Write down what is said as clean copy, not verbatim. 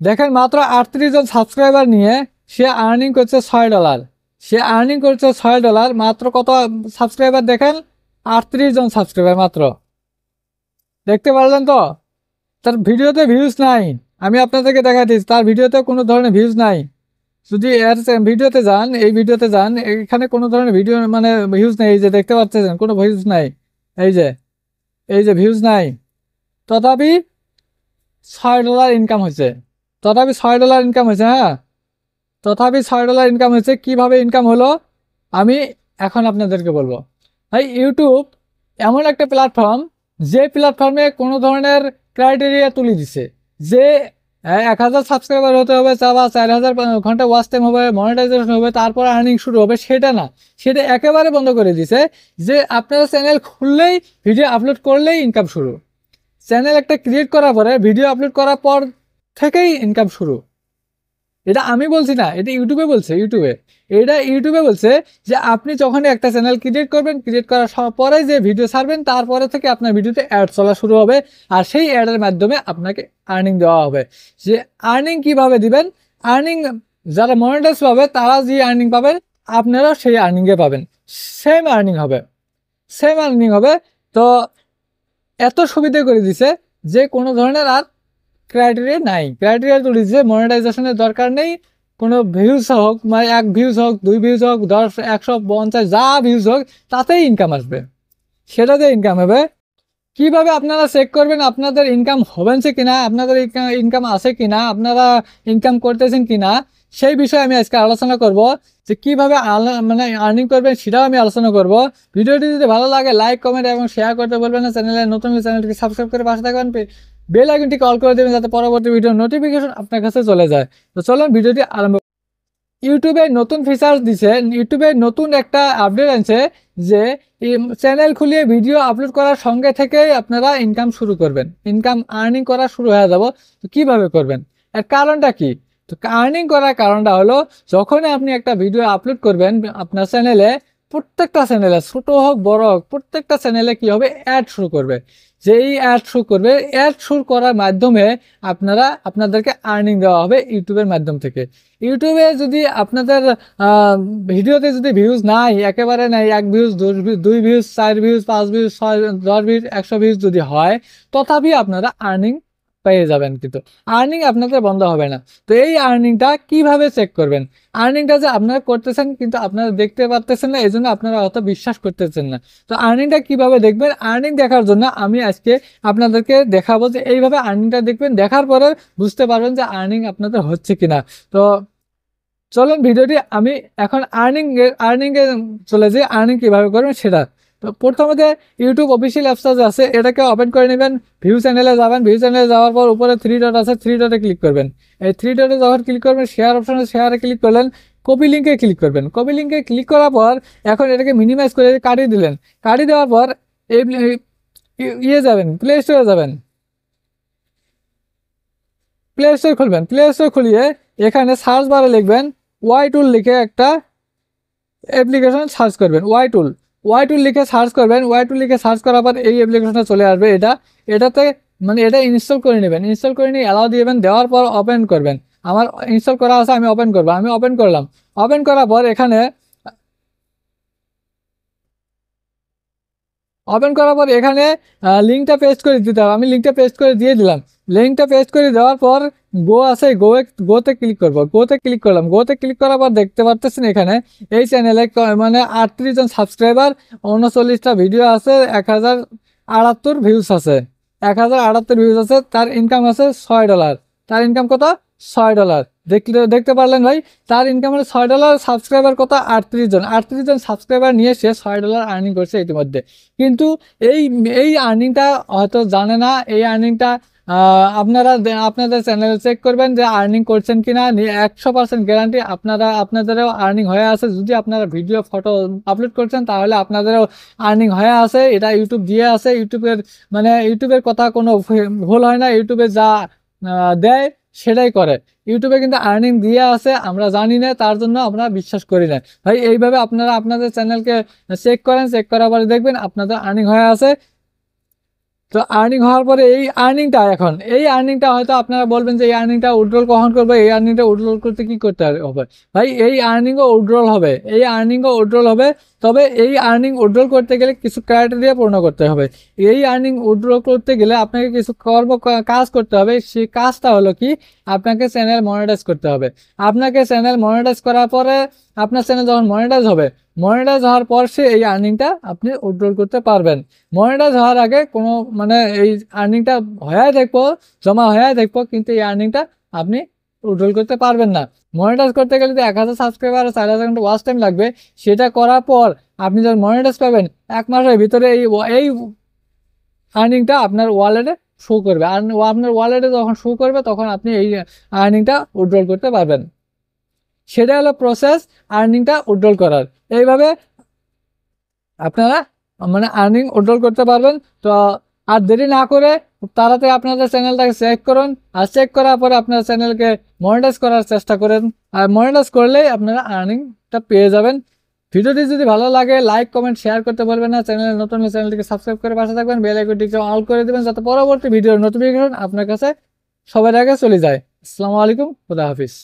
দেখেন মাত্র 38 জন সাবস্ক্রাইবার নিয়ে সে আর্নিং করছে $6। সে আর্নিং করছে $6 মাত্র। কত সাবস্ক্রাইবার দেখেন? 38 জন সাবস্ক্রাইবার মাত্র। দেখতে পারলেন তো? তার ভিডিওতে ভিউজ নাই। আমি আপনাদেরকে দেখা দিচ্ছি তার ভিডিওতে কোনো ধরনের ভিউজ নাই। যদি এর ভিডিওতে যান, এই ভিডিওতে যান, এখানে কোনো ধরনের ভিডিও মানে ভিউজ নেই। এই যে দেখতে পাচ্ছেন কোনো ভিউজ নাই। এই যে এই যে ভিউজ নাই, তথাপি $6 ইনকাম হয়েছে। তথাপি $6 ইনকাম হয়েছে। হ্যাঁ, তথাপি $6 ইনকাম হয়েছে। কিভাবে ইনকাম হলো আমি এখন আপনাদেরকে বলবো। ভাই, ইউটিউব এমন একটা প্ল্যাটফর্ম, যে প্ল্যাটফর্মে কোনো ধরনের ক্রাইটেরিয়া তুলে দিছে যে 1000 সাবস্ক্রাইবার হতে হবে, বা 4000 ঘন্টা ওয়াচ টাইম হবে, মনিটাইজেশন হবে, তারপর আর্নিং শুরু হবে। সেটা না, সেটা একেবারে বন্ধ করে দিছে যে আপনারা চ্যানেল খুললেই, ভিডিও আপলোড করলেই ইনকাম শুরু। চ্যানেল একটা ক্রিয়েট করার পরে, ভিডিও আপলোড করার পর থেকেই ইনকাম শুরু। এটা আমি বলছি না, এটা ইউটিউবে বলছে। ইউটিউবে বলছে যে আপনি যখন একটা চ্যানেল ক্রিয়েট করবেন, ক্রিয়েট করার পরে যে ভিডিও ছাড়বেন, তারপরে থেকে আপনার ভিডিওতে অ্যাড চলা শুরু হবে। আর সেই অ্যাডের মাধ্যমে আপনাকে আর্নিং দেওয়া হবে। যে আর্নিং কিভাবে দিবেন, আর্নিং যারা মনিটাইজ পাবে তারা যে আর্নিং পাবেন, আপনারাও সেই আর্নিংয়ে পাবেন। সেম আর্নিং হবে, সেম আর্নিং হবে। তো এত সুবিধা করে দিছে যে কোনো ধরনের আর ক্রাইটেরিয়া নাই। ক্রাইটেরিয়া তুলে দিচ্ছে, মনিটাইজেশনের দরকার নেই। কোনো ভিউজ হোক, মানে 1 ভিউজ হোক, 2 ভিউজ হোক, 10, 150, যা ভিউজ হোক, তাতেই ইনকাম আসবে, সেটাতে ইনকাম হবে। কিভাবে আপনারা চেক করবেন আপনাদের ইনকাম হবেছে কিনা, আপনাদের ইনকাম আছে কিনা, আপনারা ইনকাম করতেছেন কিনা, সেই বিষয়ে আমি আজকে আলোচনা করব। যে কিভাবে মানে আর্নিং করবেন সেটাও আমি আলোচনা করব। ভিডিওটি যদি ভালো লাগে লাইক, কমেন্ট এবং শেয়ার করতে বলবেন না। চ্যানেলে নতুন হলে চ্যানেলটিকে সাবস্ক্রাইব করে পাশে থাকবেন, বেল আইকনটি কল করে দেবেন যাতে পরবর্তী ভিডিও নোটিফিকেশন আপনার কাছে চলে যায়। তো চলুন ভিডিওটি আরম্ভ। ইউটিউবে নতুন ফিচার্স দিছে, ইউটিউবে নতুন একটা আপডেট আছে যে চ্যানেল খুলিয়ে ভিডিও আপলোড করার সঙ্গে থেকেই আপনারা ইনকাম শুরু করবেন, ইনকাম আর্নিং করা শুরু হয়ে যাব। তো কিভাবে করবেন, এর কারণটা কি? তো আর্নিং করার কারণটা হলো, যখনই আপনি একটা ভিডিও আপলোড করবেন আপনার চ্যানেলে, প্রত্যেকটা চ্যানেলে ছোট হোক বড় হোক, প্রত্যেকটা চ্যানেলে কি হবে, অ্যাড শুরু করবে। যেই অ্যাড শুরু করবে, অ্যাড শুরু করার মাধ্যমে আপনাদেরকে আর্নিং দেওয়া হবে ইউটিউবের মাধ্যম থেকে। ইউটিউবে যদি আপনাদের ভিডিওতে যদি ভিউজ নাই, একেবারে নাই, 1 views, 2 views, 4 views, 5 views, 6, 10 views, 100 views যদি হয়, তথাপি আপনারা আর্নিং পেয়ে যাবেন, কিন্তু আর্নিং আপনাদের বন্ধ হবে না। তো এই আর্নিংটা কিভাবে চেক করবেন? আর্নিংটা যে আপনারা করতেছেন কিন্তু আপনারা দেখতে পারতেছেন না, এই জন্য আপনারা অত বিশ্বাস করতেছেন না। তো আর্নিংটা কিভাবে দেখবেন? আর্নিং দেখার জন্য আমি আজকে আপনাদেরকে দেখাবো যে এইভাবে আর্নিংটা দেখবেন। দেখার পরে বুঝতে পারবেন যে আর্নিং আপনাদের হচ্ছে কিনা। তো চলুন ভিডিওটি আমি এখন আর্নিং এ চলে যাই, আর্নিং কিভাবে করবেন সেটা। তো প্রথমে ইউটিউব অফিসিয়াল অ্যাপসটা যে আছে এটাকে ওপেন করে নেবেন। ভিউ চ্যানেলে যাবেন, ভিউ চ্যানেলে যাওয়ার পর উপরে 3 ডট আছে, 3 ডটে ক্লিক করবেন। এই 3 ডটে যখন ক্লিক করবেন, শেয়ার অপশনে শেয়ারে ক্লিক করলেন, কপি লিঙ্কে ক্লিক করবেন। কপি লিঙ্কে ক্লিক করার পর এখন এটাকে মিনিমাইজ করে কাটিয়ে দিলেন। কাটিয়ে দেওয়ার পর এই যাবেন, প্লে স্টোরে যাবেন, প্লে স্টোর খুলবেন। প্লে স্টোর খুলিয়ে এখানে সার্চ বারে লিখবেন ওয়াই টুল, লিখে একটা অ্যাপ্লিকেশন সার্চ করবেন। ওয়াই টুল লিখে সার্চ করবেন। ওয়াই টুল লিখে সার্চ করার পর এই অ্যাপ্লিকেশনটা চলে আসবে। এটাতে মানে এটা ইনস্টল করে নেবেন। ইনস্টল করে নিয়ে অ্যালাউ দিবেন, দেওয়ার পর ওপেন করবেন। আমার ইনস্টল করা আছে, আমি ওপেন করবো। আমি ওপেন করলাম। ওপেন করার পর এখানে লিঙ্কটা পেস্ট করে দিতে হবে। আমি লিঙ্কটা পেস্ট করে দিয়ে দিলাম। লিঙ্কটা পেস্ট করে দেওয়ার পর গো আছে, গোতে ক্লিক করব। গোতে ক্লিক করলাম। গোতে ক্লিক করার পর দেখতে পারতেছেন এখানে এই চ্যানেলে মানে 38 জন সাবস্ক্রাইবার, 39টা ভিডিও আছে, 1078 ভিউজ আছে, 1078 ভিউজ আছে। তার ইনকাম আছে $6। তার ইনকাম কত? $6। দেখতে পারলেন ভাই, তার ইনকাম হলো $6। সাবস্ক্রাইবার কত? 38 জন সাবস্ক্রাইবার নিয়ে সে $6 আর্নিং করছে ইতিমধ্যে। কিন্তু এই এই আর্নিংটা হয়তো জানে না। এই আর্নিংটা আপনারা আপনাদের চ্যানেলে চেক করবেন যে আর্নিং করছেন কিনা। 100% গ্যারান্টি আপনাদেরও আর্নিং হয়ে আছে। যদি আপনারা ভিডিও ফটো আপলোড করছেন তাহলে আপনাদেরও আর্নিং হয়ে আছে। এটা ইউটিউব দিয়ে আছে। ইউটিউবের কথা কোনো ভুল হয় না। ইউটিউবে যা দেয় সেটাই করে। ইউটিউবে কিন্তু আর্নিং দিয়ে আছে, আমরা জানি না, তার জন্য আমরা বিশ্বাস করি না ভাই। এইভাবে আপনারা আপনাদের চ্যানেলকে চেক করেন। চেক করার পরে দেখবেন আপনাদের আর্নিং হয়ে আছে। তো আর্নিং হওয়ার পরে এই আর্নিংটা হয়তো আপনারা বলবেন যে এই আর্নিংটা উইথড্রল কখন করবো, এই আর্নিংটা উইথড্রল করতে কি করতে হবে? ভাই এই আর্নিংও উইথড্রল হবে, তবে এই আর্নিং উইথড্রল করতে গেলে কিছু ক্রাইটেরিয়া পূর্ণ করতে হবে। এই আর্নিং উইথড্রল করতে গেলে আপনাকে কিছু কাজ করতে হবে। সেই কাজটা হলো কি, আপনাকে চ্যানেল মনিটাইজ করতে হবে। আপনাকে চ্যানেল মনিটাইজ করার পরে আপনার চ্যানেল যখন মনিটাইজ হওয়ার পর সে এই আর্নিংটা আপনি উইথড্রল করতে পারবেন। মনিটাইজ হওয়ার আগে কোনো এই আর্নিংটা জমা হয়ে দেখবো, কিন্তু এই আর্নিংটা আপনি উইথড্রল করতে পারবেন না। মনিটাইজ করতে গেলে যদি 1000 সাবস্ক্রাইবার 4000 ঘন্টা ওয়াচ টাইম লাগবে। সেটা করার পর আপনি যখন মনিটাইজ পাবেন 1 মাসের ভিতরে এই আর্নিংটা আপনার ওয়ালেটে শো করবে। আর আপনার ওয়ালেটে যখন শো করবে তখন আপনি এই আর্নিংটা উইথড্রল করতে পারবেন। সেটা হলো প্রসেস আর্নিংটা উইথড্রল করার। এইভাবে আপনারা আর্নিং উইথড্রল করতে পারবেন। তো আর দেরি না করে তাড়াতাড়ি আপনাদের চ্যানেলটাকে চেক করুন, আর চেক করার পরে আপনার চ্যানেলকে মনিটাইজ করার চেষ্টা করেন। আর মনিটাইজ করলেই আপনারা আর্নিংটা পেয়ে যাবেন। ভিডিওটি যদি ভালো লাগে লাইক কমেন্ট শেয়ার করতে বলবেন না। চ্যানেলে নতুন হলে চ্যানেলটিকে সাবস্ক্রাইব করে পাশে থাকবেন, বেল আইকনটিকে অল করে দেবেন যাতে পরবর্তী ভিডিওর নোটিফিকেশন আপনার কাছে সবার আগে চলে যায়। আসসালামু আলাইকুম, খুদা হাফিজ।